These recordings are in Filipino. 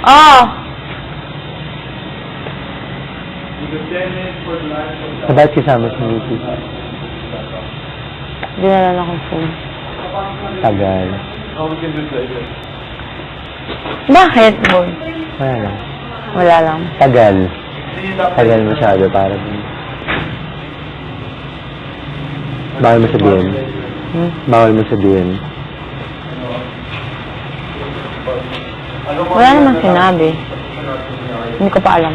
Oh! Ba't kasama si Nikki? Dinala akong phone. Tagal. Bakit, boy? Wala lang. Wala lang. Tagal. Tagal masyado para din. Bawal mo sabihin. Bawal mo sabihin. Wala namang sinabi. Hindi ko pa alam.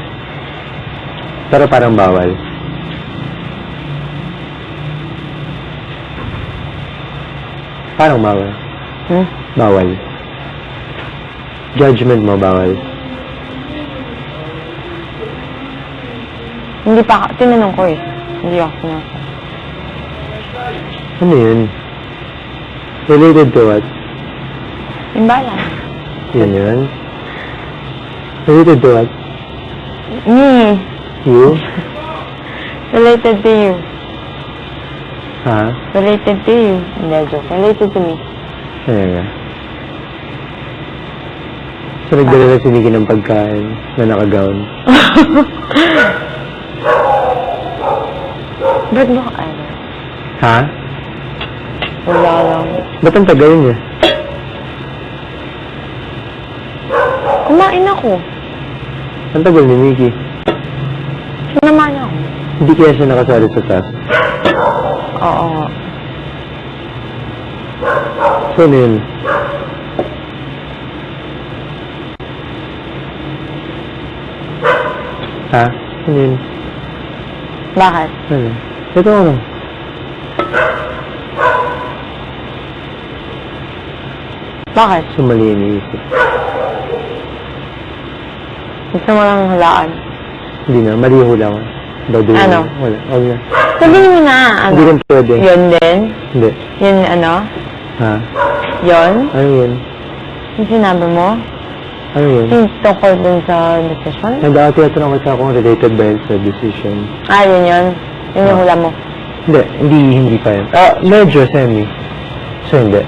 Pero parang bawal. Parang bawal. Bawal. Judgment mo bawal. Hindi pa, tinanong ko eh. Hindi ako sinasabi. Ano yun? Related to what? Yung bala. Yun yun? Related to what? Me. You? Related to you. Ha? Related to you. Hindi, joke. Related to me. Ano nga? So, nagdala si Nikki ng pagkain na naka-gown. Ba't mo ka ano? Ha? Wala lang. Ba't ang tagal niya? Kumain ako. Ang tagal ni Nikki. Sinaman ako. Hindi kaya siya nakasali sa task. Oo nga. So, ano yun? Ha? Ano yun? Bakit? Ano? Ito ano? Bakit? Sumali iniisip. Gusto mo lang hulaan. Hindi na, maliho lang. Baduy. Ano? Wala, huwag na. Sabihin mo na, ano? Hindi rin pwede. Yun din? Hindi. Yun, ano? Ha? Yun? Ano yun? Yung sinabi mo? Ano yun? Yung tungkol dun sa decision? Dati natanong kita kung related ba yun sa decision. Ah, yun yun. Yun yung hula mo. Hindi pa yun. Medyo, semi. So, hindi.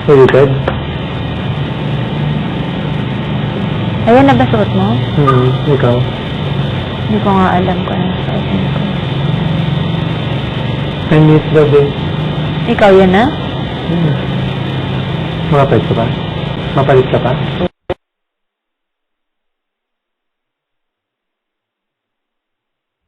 Related? Ayan na ba suot mo? Ikaw? Hindi ko nga alam kung ano suotin ko. 10 minutes daw din. Ikaw yan na? Mapapalit ka pa? Mapalit ka pa?